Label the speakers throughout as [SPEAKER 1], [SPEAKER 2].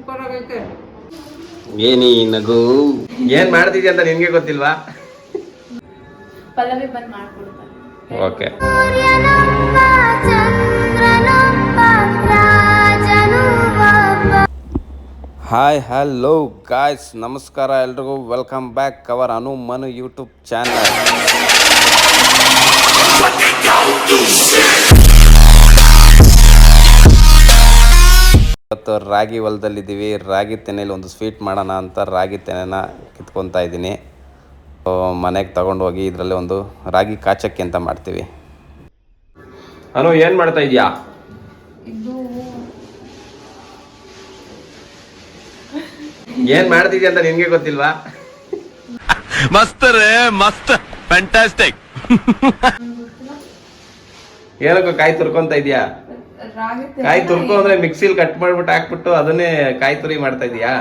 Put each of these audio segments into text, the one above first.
[SPEAKER 1] Super ಆಗೈತೆ.
[SPEAKER 2] ಏನಿ ನಗು ಏನ್ ಮಾಡ್ತಿದ್ಯ ಅಂತ ನಿನ್ಗೆ ಗೊತ್ತಿಲ್ವಾ?
[SPEAKER 1] ಪಲ್ಲವಿ ಬಂದ್ ಮಾಡ್ಕೊಡ್ತಾರೆ.
[SPEAKER 2] ಓಕೆ. ಹಾಯ್ ಹಲೋ ಗಾಯ್ಸ್, ನಮಸ್ಕಾರ ಎಲ್ರಿಗೂ. ವೆಲ್ಕಮ್ ಬ್ಯಾಕ್ ಅವರ್ ಅನು ಮನು ಯೂಟ್ಯೂಬ್ ಚಾನಲ್. ಇವತ್ತು ರಾಗಿ ಹೊಲದಲ್ಲಿದ್ದೀವಿ. ರಾಗಿ ತೆನೆಯಲ್ಲಿ ಒಂದು ಸ್ವೀಟ್ ಮಾಡೋಣ ಅಂತ ರಾಗಿ ತೆನೆನ ಕಿತ್ಕೊತಾ ಇದ್ದೀನಿ. ಮನೆಗೆ ತಗೊಂಡು ಹೋಗಿ ಇದರಲ್ಲಿ ಒಂದು ರಾಗಿ ಕಾಚಕ್ಕಿ ಅಂತ ಮಾಡ್ತೀವಿ. ಅನು ಏನು ಮಾಡ್ತಾ ಇದೀಯಾ?
[SPEAKER 1] ಇದು
[SPEAKER 2] ಏನ್ ಮಾಡ್ತಿದ್ಯಾ ಅಂತ ನಿನ್ಗೆ ಗೊತ್ತಿಲ್ವಾ?
[SPEAKER 3] ಮಸ್ತ್ ರೇ ಮಸ್ತ್, ಫ್ಯಾಂಟಾಸ್ಟಿಕ್.
[SPEAKER 2] ಏನಕ್ಕೋ ಕಾಯಿ ತುರ್ಕೊಂತ ಇದೀಯಾ?
[SPEAKER 1] ರಾಗಿ
[SPEAKER 2] ಕಾಯಿ ತುರ್ಕೊ ಅಂದ್ರೆ ಮಿಕ್ಸಿಲ್ ಕಟ್ ಮಾಡ್ಬಿಟ್ಟು ಹಾಕ್ಬಿಟ್ಟು ಅದನ್ನೇ ಕಾಯಿ ತುರಿ ಮಾಡ್ತಾ ಇದೀಯಾ?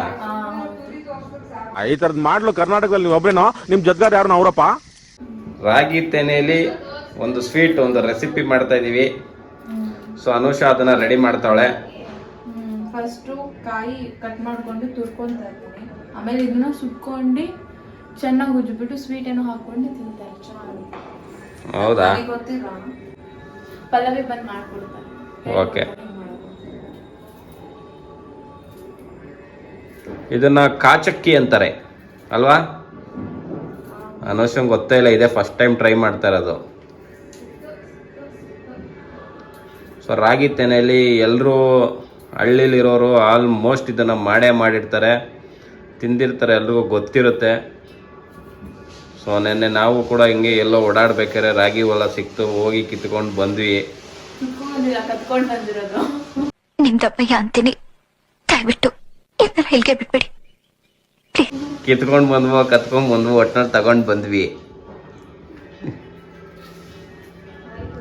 [SPEAKER 3] ಈ ತರದ್ ಮಾಡ್ಲು ಕರ್ನಾಟಕದಲ್ಲಿ ನೀವು ಒಬ್ರೇನೋ? ನಿಮ್ ಜೊತೆಗಾರ ಯಾರು ಅವರಪ್ಪ?
[SPEAKER 2] ರಾಗಿ ತೆನೆಯಲ್ಲಿ ಒಂದು ಸ್ವೀಟ್, ಒಂದು ರೆಸಿಪಿ ಮಾಡ್ತಾ ಇದೀವಿ. ಸೊ ಅನುಷಾ ಅದನ್ನ ರೆಡಿ ಮಾಡ್ತಾವಳೆ.
[SPEAKER 1] ಫಸ್ಟು ಕಾಯಿ ಕಟ್ ಮಾಡ್ಕೊಂಡು ತುರ್ಕೊಂತ ಇರ್ತೀನಿ. ಆಮೇಲೆ ಇದನ್ನ ಸುಟ್ಕೊಂಡು ಚೆನ್ನಾಗಿ ಉಜ್ಬಿಟ್ಟು ಸ್ವೀಟ್ ಏನೋ ಹಾಕೊಂಡು ತಿಂತಾರೆ. ಚೆನ್ನಾಗಿ.
[SPEAKER 2] ಹೌದಾ?
[SPEAKER 1] ಗೊತ್ತಿಲ್ಲ, ಪಲ್ಲವಿ ಬಂದ್ ಮಾಡ್ಕೊಡ್ತಾರೆ.
[SPEAKER 2] ಓಕೆ. ಇದನ್ನ ಕಾಚಕ್ಕಿ ಅಂತಾರೆ ಅಲ್ವಾ? ಅನುಷಂಗೆ ಗೊತ್ತೇ ಇಲ್ಲ, ಇದೆ ಫಸ್ಟ್ ಟೈಮ್ ಟ್ರೈ ಮಾಡ್ತಾ ಇರೋದು. ಸೊ ರಾಗಿ ತೆನೆಯಲ್ಲಿ ಎಲ್ಲರೂ ಹಳ್ಳಿಲಿರೋರು ಆಲ್ಮೋಸ್ಟ್ ಇದನ್ನು ಮಾಡಿರ್ತಾರೆ, ತಿಂದಿರ್ತಾರೆ, ಎಲ್ರಿಗೂ ಗೊತ್ತಿರುತ್ತೆ. ಸೊ ನೆನ್ನೆ ನಾವು ಕೂಡ ಹಿಂಗೆ ಎಲ್ಲೋ ಓಡಾಡ್ಬೇಕಾದ್ರೆ ರಾಗಿ ಹೊಲ ಸಿಕ್ತು, ಹೋಗಿ ಕಿತ್ಕೊಂಡು ಬಂದ್ವಿ.
[SPEAKER 1] ಕತ್ಕೊಂಡು ಬಂದಿರೋದು
[SPEAKER 4] ನಿಮ್ದಪ್ಪಯ್ಯ ಅಂತೀನಿ, ದಯವಿಟ್ಟು ಇದನ್ನ ಹೇಳಿಕೆ ಬಿಟ್ಬಿಡಿ.
[SPEAKER 2] ಕಿತ್ಕೊಂಡು ಬಂದ್ವು, ಕತ್ಕೊಂಡ್ ಬಂದ್ವು, ಒಟ್ಟಿನಲ್ಲಿ ತಗೊಂಡು ಬಂದ್ವಿ.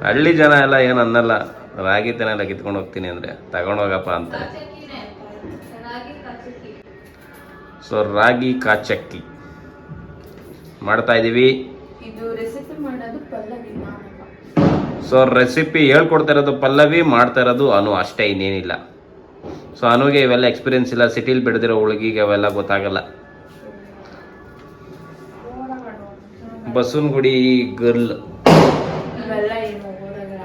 [SPEAKER 2] ಹಳ್ಳಿ ಜನ ಎಲ್ಲ ಏನು ಅನ್ನಲ್ಲ, ರಾಗಿ ತೆನೆಲ್ಲ ಕಿತ್ಕೊಂಡು ಹೋಗ್ತೀನಿ ಅಂದರೆ ತಗೊಂಡೋಗಪ್ಪ ಅಂತಾರೆ. ಸೊ ರಾಗಿ ಕಾಚಕ್ಕಿ ಮಾಡ್ತಾ ಇದ್ದೀವಿ.
[SPEAKER 1] ಇದು ರೆಸಿಪಿ ಮಾಡೋದು ಪಲ್ಲವಿ.
[SPEAKER 2] ಸೊ ರೆಸಿಪಿ ಹೇಳ್ಕೊಡ್ತಾ ಇರೋದು ಪಲ್ಲವಿ, ಮಾಡ್ತಾ ಇರೋದು ಅನು, ಅಷ್ಟೇ, ಇನ್ನೇನಿಲ್ಲ. ಸೊ ಅನುಗೆ ಇವೆಲ್ಲ ಎಕ್ಸ್ಪೀರಿಯನ್ಸ್ ಇಲ್ಲ, ಸಿಟಿಲಿ ಬೆಳೆದಿರೋ ಹುಡುಗಿಗೆ ಅವೆಲ್ಲ ಗೊತ್ತಾಗಲ್ಲ. ಬಸವನಗುಡಿ ಗರ್ಲ್.
[SPEAKER 1] ಇವೆಲ್ಲ ಏನು ಓದಾಗಲ್ಲ.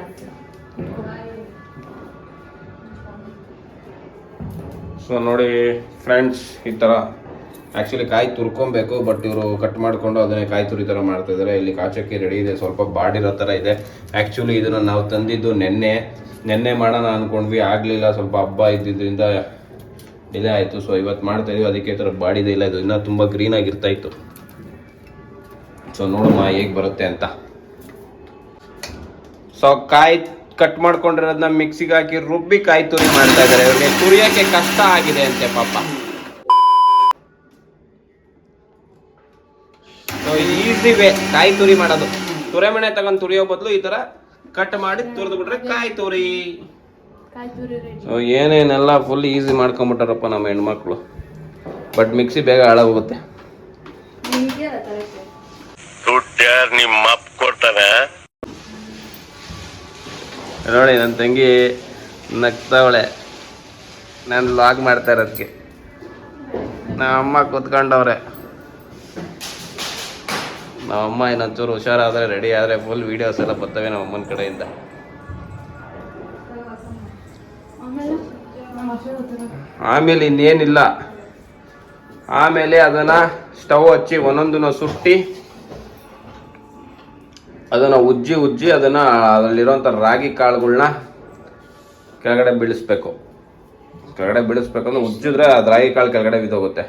[SPEAKER 2] ಸೊ ನೋಡಿ ಫ್ರೆಂಡ್ಸ್, ಈ ಥರ ಆ್ಯಕ್ಚುಲಿ ಕಾಯಿ ತುರ್ಕೊಬೇಕು, ಬಟ್ ಇವರು ಕಟ್ ಮಾಡಿಕೊಂಡು ಅದನ್ನೇ ಕಾಯಿ ತುರಿ ಥರ ಮಾಡ್ತಾಯಿದ್ದಾರೆ. ಇಲ್ಲಿ ಕಾಚಕ್ಕಿ ರೆಡಿ ಇದೆ, ಸ್ವಲ್ಪ ಬಾಡಿರೋ ಥರ ಇದೆ. ಆ್ಯಕ್ಚುಲಿ ಇದನ್ನು ನಾವು ತಂದಿದ್ದು ನೆನ್ನೆ ಮಾಡೋಣ ಅಂದ್ಕೊಂಡ್ವಿ, ಆಗಲಿಲ್ಲ, ಸ್ವಲ್ಪ ಹಬ್ಬ ಇದ್ದಿದ್ದರಿಂದ ಡಿಲೇ ಆಯಿತು. ಸೊ ಇವತ್ತು ಮಾಡ್ತಾಯಿದ್ವಿ, ಅದಕ್ಕೆ ಈ ಥರ ಬಾಡಿದೆ ಇಲ್ಲ, ಇದು ಇನ್ನೂ ತುಂಬ ಗ್ರೀನಾಗಿರ್ತಾಯಿತ್ತು. ಸೊ ನೋಡಮ್ಮ ಹೇಗೆ ಬರುತ್ತೆ ಅಂತ. ಸೊ ಕಾಯಿ ಕಟ್ ಮಾಡ್ಕೊಂಡಿರೋದನ್ನ ಮಿಕ್ಸಿಗೆ ಹಾಕಿ ರುಬ್ಬಿ ಕಾಯಿ ತುರಿ ಮಾಡ್ತಾ ಇದ್ದಾರೆ. ಇವ್ರಿಗೆ ತುರಿಯೋಕ್ಕೆ ಕಷ್ಟ ಆಗಿದೆ ಅಂತೆ ಪಾಪ. ಸೊ ಈಸಿ ವೇ ಕಾಯಿ ತುರಿ ಮಾಡೋದು. ತುರೆಮಣೆ ತಗೊಂಡು ತುರಿಯೋ ಬದಲು ಈ ಥರ ಕಟ್ ಮಾಡಿ ತುರಿದು ಬಿಟ್ರೆ ಕಾಯಿ ತುರಿ. ಸೊ ಏನೇನೆಲ್ಲ ಫುಲ್ ಈಸಿ ಮಾಡ್ಕೊಂಬಿಟ್ಟಾರಪ್ಪ ನಮ್ಮ ಹೆಣ್ಮಕ್ಳು. ಬಟ್ ಮಿಕ್ಸಿ ಬೇಗ ಹಾಳಾಗೋಗುತ್ತೆ.
[SPEAKER 3] ನಿಮ್ಮ ಅಪ್ಪ ಕೊಡ್ತಾನೆ
[SPEAKER 2] ನೋಡಿ ನನ್ನ ತಂಗಿ ನಗ್ತಾವಳೆ ನಾನು ಲಾಗ್ ಮಾಡ್ತಾ ಇರೋದಕ್ಕೆ. ನಮ್ಮಮ್ಮ ಕೂತ್ಕೊಂಡವ್ರೆ. ನಮ್ಮಮ್ಮ ಇನ್ನೊಂಚೂರು ಹುಷಾರಾದರೆ, ರೆಡಿ ಆದರೆ ಫುಲ್ ವೀಡಿಯೋಸ್ ಎಲ್ಲ ಬರ್ತವೆ ನಮ್ಮಮ್ಮನ ಕಡೆಯಿಂದ. ಆಮೇಲೆ ಇನ್ನೇನಿಲ್ಲ, ಆಮೇಲೆ ಅದನ್ನು ಸ್ಟವ್ ಹಚ್ಚಿ ಒಂದೊಂದನ್ನು ಸುಟ್ಟಿ ಅದನ್ನು ಉಜ್ಜಿ ಅದನ್ನು ಅದರಲ್ಲಿರೋಂಥ ರಾಗಿ ಕಾಳುಗಳ್ನ ಕೆಳಗಡೆ ಬೀಳಿಸ್ಬೇಕು. ಕೆಳಗಡೆ ಬೀಳಿಸ್ಬೇಕಂದ್ರೆ ಉಜ್ಜಿದ್ರೆ ಅದು ರಾಗಿ ಕಾಳು ಕೆಳಗಡೆ ಬಿದ್ದೋಗುತ್ತೆ.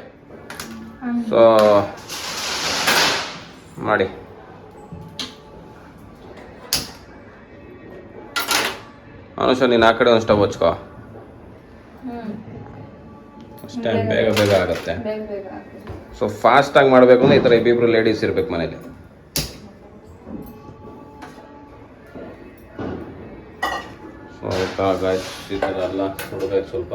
[SPEAKER 2] ಸೊ ಮಾಡಿ. ಅನುಷ ನೀನು ಆ ಕಡೆ ಒಂದು ಸ್ಟವ್ ಹಚ್ಕೋ, ಅಷ್ಟೇ, ಬೇಗ ಆಗುತ್ತೆ. ಸೊ ಫಾಸ್ಟಾಗಿ ಮಾಡಬೇಕು ಅಂದ್ರೆ ಈ ಥರ ಇಬ್ಬಿಬ್ರು ಲೇಡೀಸ್ ಇರ್ಬೇಕು ಮನೇಲಿ. ಸೊ ಈ ಥರ ಎಲ್ಲ ನೋಡ್ಬೇಕು ಸ್ವಲ್ಪ.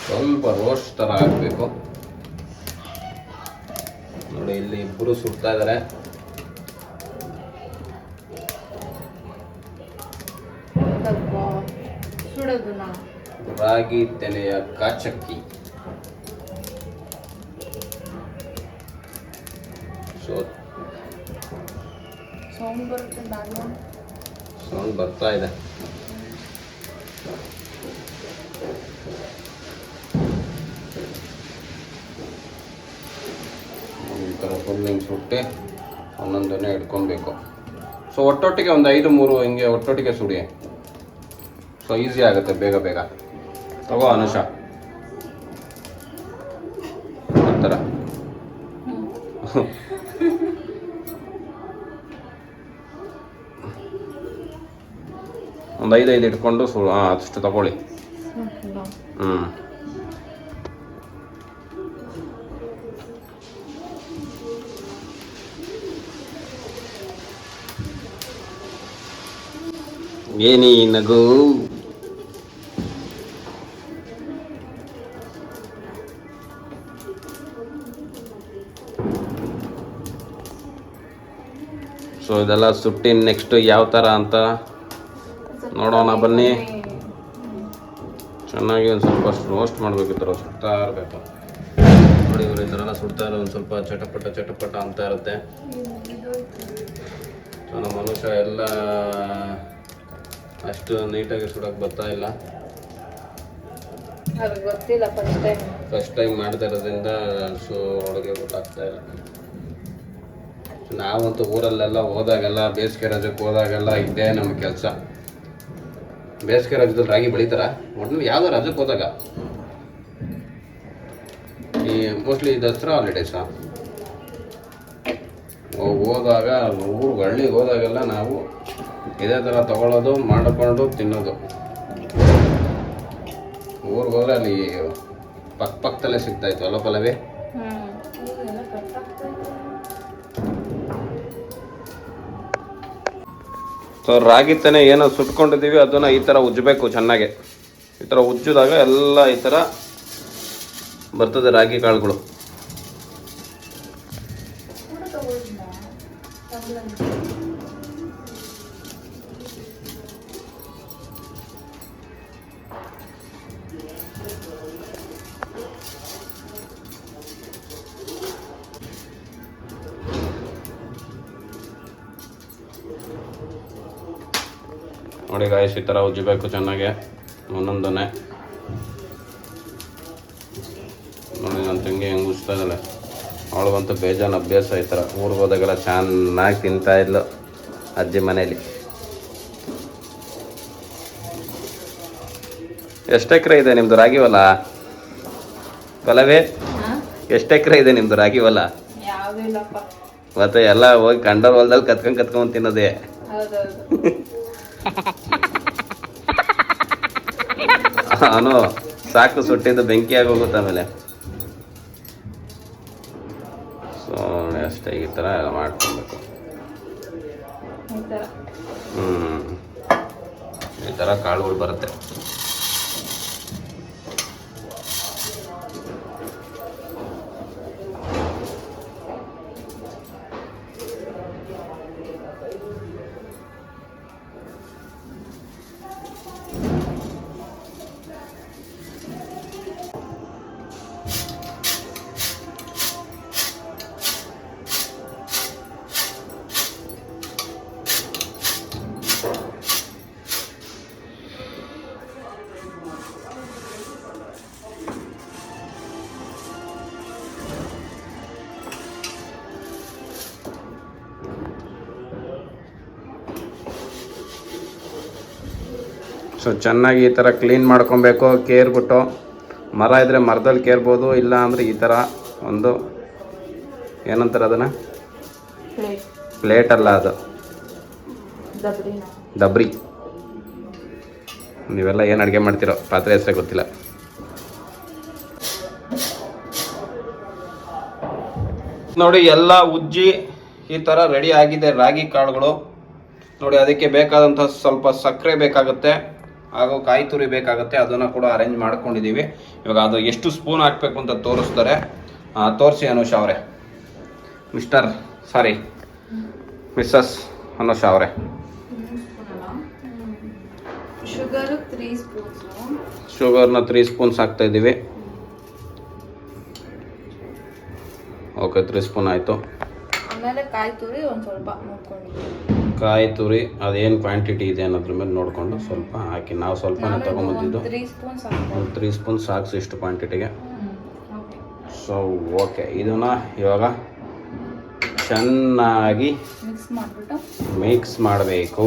[SPEAKER 2] ಸ್ವಲ್ಪ ರೋಸ್ಟ್ ಥರ ಆಗಬೇಕು. ನೋಡಿ ಇಲ್ಲಿ ಇಬ್ಬರು ಸುಡ್ತಾ ಇದ್ದಾರೆ. ರಾಗಿ ತೆನೆಯ ಕಾಚಕ್ಕಿ. ಸೌಂಡ್ ಬರ್ತಾ ಇದೆ. ಈ ಥರ ಫುಲ್ ಹಿಂಗೆ ಸುಟ್ಟು ಒಂದೊಂದನ್ನೇ ಇಟ್ಕೊಬೇಕು. ಸೊ ಒಟ್ಟೊಟ್ಟಿಗೆ ಒಂದು 5-3 ಹಿಂಗೆ ಒಟ್ಟೊಟ್ಟಿಗೆ ಸುಡಿ. ಸೊ ಈಸಿ ಆಗುತ್ತೆ, ಬೇಗ ಬೇಗ. ತಗೋ ಅನುಷಾ, ಆ ಥರ ಒಂದು 5 ಇಟ್ಕೊಂಡು ಅಷ್ಟು ತಗೊಳ್ಳಿ. ಏನಿ ನಗು. ಸೊ ಇದೆಲ್ಲ ಸುಟ್ಟಿ ನೆಕ್ಸ್ಟ್ ಯಾವ ಥರ ಅಂತ ನೋಡೋಣ ಬನ್ನಿ. ಚೆನ್ನಾಗಿ ಒಂದು ಸ್ವಲ್ಪ ರೋಸ್ಟ್ ಮಾಡಬೇಕು. ಈ ಥರ ಸುಡ್ತಾ ಇರಬೇಕು. ನೋಡಿ ಇವರು ಈ ಥರ ಎಲ್ಲ ಸುಡ್ತಾ ಇರೋ ಒಂದು ಸ್ವಲ್ಪ ಚಟಪಟ ಅಂತ ಇರುತ್ತೆ. ಸೊ ನಮ್ಮ ಮನುಷ್ಯ ಎಲ್ಲ ಅಷ್ಟು ನೀಟಾಗಿ ಸುಡೋಕೆ ಬರ್ತಾ ಇಲ್ಲ. ಫಸ್ಟ್ ಟೈಮ್ ಮಾಡ್ತಾ ಇರೋದ್ರಿಂದ ಸೊ ಒಳಗೆ ಗೊತ್ತಾಗ್ತಾ ಇಲ್ಲ. ನಾವಂತೂ ಊರಲ್ಲೆಲ್ಲ ಹೋದಾಗೆಲ್ಲ ಬೇಸಿಗೆ ರಜಕ್ಕೆ ಹೋದಾಗೆಲ್ಲ ಇದೇ ನಮ್ಮ ಕೆಲಸ. ಬೇಸಿಗೆ ರಜದಲ್ಲಿ ರಾಗಿ ಬೆಳಿತಾರ ಒಟ್ಟು ಯಾವುದೋ ರಜಕ್ಕೆ ಹೋದಾಗ, ಈ ಮೋಸ್ಟ್ಲಿ ದಸರಾ ಹಾಲಿಡೇಸಾ ಹೋದಾಗ ಹಳ್ಳಿಗೆ ಹೋದಾಗೆಲ್ಲ ನಾವು ಇದೇ ಥರ ತಗೊಳ್ಳೋದು, ಮಾಡಿಕೊಂಡು ತಿನ್ನೋದು. ಊರಿಗೆ ಹೋದ್ರೆ ಅಲ್ಲಿ ಪಕ್ಕದಲ್ಲೇ ಸಿಗ್ತಾಯಿತ್ತು ಅಲ್ಲ ಪಲ್ಲವಿ? ಸೊ ರಾಗಿ ತೆನೆ ಏನೋ ಸುಟ್ಕೊಂಡಿದ್ದೀವಿ ಅದನ್ನು ಈ ಥರ ಉಜ್ಜಬೇಕು ಚೆನ್ನಾಗೆ. ಈ ಥರ ಉಜ್ಜಿದಾಗ ಎಲ್ಲ ಈ ಥರ ಬರ್ತದೆ ರಾಗಿ ಕಾಳುಗಳು. ನೋಡಿ ಗಾಯ್ಸ್, ಈ ಥರ ಉಜ್ಜಬೇಕು ಚೆನ್ನಾಗೆ ಒಂದೊಂದನ್ನೇ. ನೋಡಿ ನನ್ನ ತಂಗಿ ಹೆಂಗೆ ಉಜ್ತಾ ಇದ್ದಾಳೆ. ಅವಳಿಗಂತೂ ಬೇಜಾನ್ ಅಭ್ಯಾಸ. ಈ ಥರ ಊರಿಗೆ ಹೋದಾಗೆಲ್ಲ ಚೆನ್ನಾಗಿ ತಿಂತಾ ಇದ್ಲು ಅಜ್ಜಿ ಮನೇಲಿ. ಎಷ್ಟು ಎಕರೆ ಇದೆ ನಿಮ್ಮದು ರಾಗಿ ಹೊಲ ಪಲ್ಲವಿ? ಎಷ್ಟು ಎಕರೆ ಇದೆ ನಿಮ್ಮದು ರಾಗಿ ಹೊಲ? ಮತ್ತೆ ಎಲ್ಲ ಹೋಗಿ ಕಂಡೋರ್ ಹೊಲದಲ್ಲಿ ಕತ್ಕೊಂಡು ತಿನ್ನೋದೇ. ಅವನು ಸಾಕು ಸುಟ್ಟಿದ್ದು ಬೆಂಕಿ ಆಗೋಗುತ್ತೆ ಆಮೇಲೆ. ಸೊ ಅಷ್ಟೇ, ಈ ಥರ ಎಲ್ಲ ಮಾಡ್ಕೊಬೇಕು. ಈ ಥರ ಕಾಳುಗಳು ಬರುತ್ತೆ. ಸೊ ಚೆನ್ನಾಗಿ ಈ ಥರ ಕ್ಲೀನ್ ಮಾಡ್ಕೊಬೇಕು, ಕೇರ್ಬಿಟ್ಟು. ಮರ ಇದ್ದರೆ ಮರದಲ್ಲಿ ಕೇರ್ಬೋದು, ಇಲ್ಲ ಅಂದರೆ ಈ ಥರ ಒಂದು ಏನಂತಾರೆ ಅದನ್ನು, ಪ್ಲೇಟ್ ಅಲ್ಲ ಅದು, ದಬ್ರಿ. ನೀವೆಲ್ಲ ಏನು ಅಡುಗೆ ಮಾಡ್ತೀರೋ ಪಾತ್ರೆ ಹೆಸರೇ ಗೊತ್ತಿಲ್ಲ. ನೋಡಿ ಎಲ್ಲ ಉಜ್ಜಿ ಈ ಥರ ರೆಡಿ ಆಗಿದೆ ರಾಗಿ ಕಾಳುಗಳು. ನೋಡಿ ಅದಕ್ಕೆ ಬೇಕಾದಂಥ ಸ್ವಲ್ಪ ಸಕ್ಕರೆ ಬೇಕಾಗುತ್ತೆ. ಹಾಗೂ ಕಾಯಿ ತುರಿ ಬೇಕಾಗುತ್ತೆ, ಅದನ್ನು ಕೂಡ ಅರೇಂಜ್ ಮಾಡ್ಕೊಂಡಿದ್ದೀವಿ. ಇವಾಗ ಅದು ಎಷ್ಟು ಸ್ಪೂನ್ ಹಾಕಬೇಕು ಅಂತ ತೋರಿಸ್ತಾರೆ. ತೋರಿಸಿ ಅನುಷಾ ಅವರೇ, ಮಿಸ್ಸಸ್ ಅನುಷಾ ಅವರೇ. ಶುಗರ್ನ 3 ಸ್ಪೂನ್ಸ್ ಹಾಕ್ತಾ ಇದ್ದೀವಿ. ಓಕೆ, 3 ಸ್ಪೂನ್ ಆಯಿತು.
[SPEAKER 1] ಆಮೇಲೆ ಕಾಯಿ ತುರಿ ಒಂದು ಸ್ವಲ್ಪ ನೋಡ್ಕೊಂಡಿದ್ದೀವಿ.
[SPEAKER 2] ಕಾಯಿ ತುರಿ ಅದೇನು ಕ್ವಾಂಟಿಟಿ ಇದೆ ಅನ್ನೋದ್ರ ಮೇಲೆ ನೋಡಿಕೊಂಡು ಸ್ವಲ್ಪ ಹಾಕಿ. ನಾವು ಸ್ವಲ್ಪನೇ ತೊಗೊಂಬಂದಿದ್ದು, 3 ಸ್ಪೂನ್ ಸಾಕ್ಸ್ ಇಷ್ಟು ಕ್ವಾಂಟಿಟಿಗೆ. ಸೊ ಓಕೆ, ಇದನ್ನು ಇವಾಗ ಚೆನ್ನಾಗಿ ಮಿಕ್ಸ್ ಮಾಡಬೇಕು.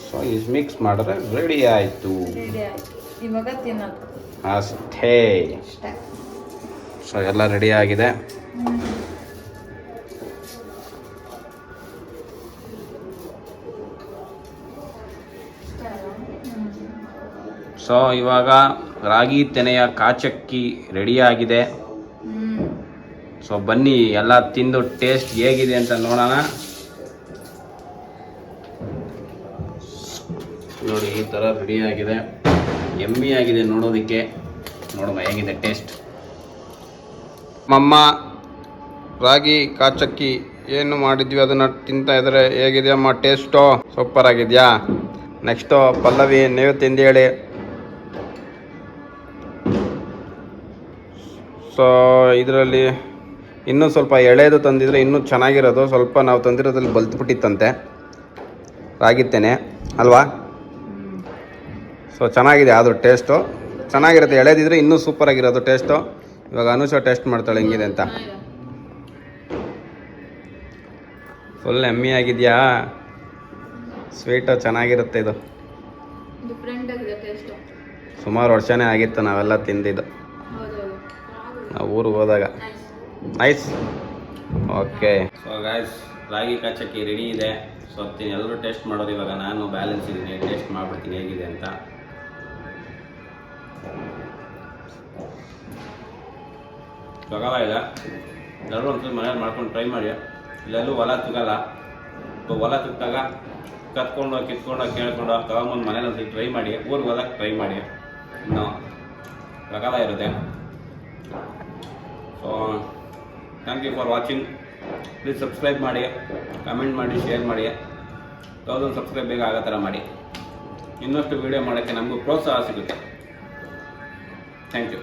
[SPEAKER 2] ಸೊ ಇದು ಮಿಕ್ಸ್ ಮಾಡಿದ್ರೆ ರೆಡಿ ಆಯಿತು.
[SPEAKER 1] ಇವಾಗ ತಿನ್ನೋದು
[SPEAKER 2] ಅಷ್ಟೇ. ಸೊ ಎಲ್ಲ ರೆಡಿ ಆಗಿದೆ. ಸೊ ಇವಾಗ ರಾಗಿ ತೆನೆಯ ಕಾಚಕ್ಕಿ ರೆಡಿಯಾಗಿದೆ. ಸೊ ಬನ್ನಿ ಎಲ್ಲ ತಿಂದು ಟೇಸ್ಟ್ ಹೇಗಿದೆ ಅಂತ ನೋಡೋಣ. ನೋಡಿ, ಈ ಥರ ರೆಡಿಯಾಗಿದೆ. ಎಮ್ಮಿ ಆಗಿದೆ ನೋಡೋದಕ್ಕೆ. ನೋಡೋಣ ಹೇಗಿದೆ ಟೇಸ್ಟ್. ಮಮ್ಮ ರಾಗಿ ಕಾಚಕ್ಕಿ ಏನು ಮಾಡಿದ್ವಿ ಅದನ್ನು ತಿಂತಾ ಇದ್ದಾರೆ. ಹೇಗಿದೆಯಮ್ಮ ಟೇಸ್ಟು? ಸೂಪರ್ ಆಗಿದೆಯಾ? ನೆಕ್ಸ್ಟು ಪಲ್ಲವಿ, ನೀವು ತಿಂದು ಹೇಳಿ. ಸೊ ಇದರಲ್ಲಿ ಇನ್ನೂ ಸ್ವಲ್ಪ ಎಳೆದು ತಂದಿದ್ರೆ ಇನ್ನೂ ಚೆನ್ನಾಗಿರೋದು. ಸ್ವಲ್ಪ ನಾವು ತಂದಿರೋದ್ರಲ್ಲಿ ಬಲ್ತ್ಬಿಟ್ಟಿತ್ತಂತೆ ರಾಗಿತ್ತೇನೆ ಅಲ್ವಾ? ಸೊ ಚೆನ್ನಾಗಿದೆ, ಆದರೂ ಟೇಸ್ಟು ಚೆನ್ನಾಗಿರುತ್ತೆ. ಎಳೆದಿದ್ರೆ ಇನ್ನೂ ಸೂಪರಾಗಿರೋದು ಟೇಸ್ಟು. ಇವಾಗ ಅನುಷಾ ಟೇಸ್ಟ್ ಮಾಡ್ತಾಳೆ ಹೆಂಗಿದೆ ಅಂತ. ಫುಲ್ ಎಮ್ಮಿ ಆಗಿದೆಯಾ? ಸ್ವೀಟು ಚೆನ್ನಾಗಿರುತ್ತೆ. ಇದು ಸುಮಾರು ವರ್ಷನೇ ಆಗಿತ್ತು ನಾವೆಲ್ಲ ತಿಂದಿದ್ದು, ನಾವು ಊರಿಗೆ ಹೋದಾಗ. ನೈಸ್. ಓಕೆ, ಸೊ ಗಾಯ್ಸ್, ರಾಗಿ ಕಾಚಕ್ಕಿ ರೆಡಿ ಇದೆ. ಸೊ ಎಲ್ಲರೂ ಟೇಸ್ಟ್ ಮಾಡೋದು. ಇವಾಗ ನಾನು ಬ್ಯಾಲೆನ್ಸ್ ಇದ್ದೀನಿ, ಟೇಸ್ಟ್ ಮಾಡಿಬಿಡ್ತೀನಿ ಹೇಗಿದೆ ಅಂತ. ತಗೋಲ್ಲ ಇಲ್ಲ, ಎಲ್ಲರೂ ಒಂದ್ಸಲ ಮನೇಲಿ ಮಾಡ್ಕೊಂಡು ಟ್ರೈ ಮಾಡಿ. ಇಲ್ಲೆಲ್ಲೂ ಹೊಲ ಸಿಗಲ್ಲ. ಸೊ ಹೊಲ ಸಿಕ್ಕಾಗ ಕಿತ್ಕೊಂಡು ಕೇಳ್ಕೊಂಡು ತಗೊಂಬಂದು ಮನೇಲಿ ಒಂದ್ಸಲ ಟ್ರೈ ಮಾಡಿ. ಊರಿಗೆ ಹೋದಾಗ ಟ್ರೈ ಮಾಡಿ, ಇನ್ನೂ ತಗೋಲ್ಲ ಇರುತ್ತೆ. So thank you for watching. Please subscribe ಮಾಡಿ, ಕಮೆಂಟ್ ಮಾಡಿ, ಶೇರ್ ಮಾಡಿ. 1000 ಸಬ್ಸ್ಕ್ರೈಬ್ ಬೇಗ ಆಗೋ ಥರ ಮಾಡಿ. ಇನ್ನಷ್ಟು ವೀಡಿಯೋ ಮಾಡೋಕ್ಕೆ ನಮಗೂ ಪ್ರೋತ್ಸಾಹ ಸಿಗುತ್ತೆ. Thank you.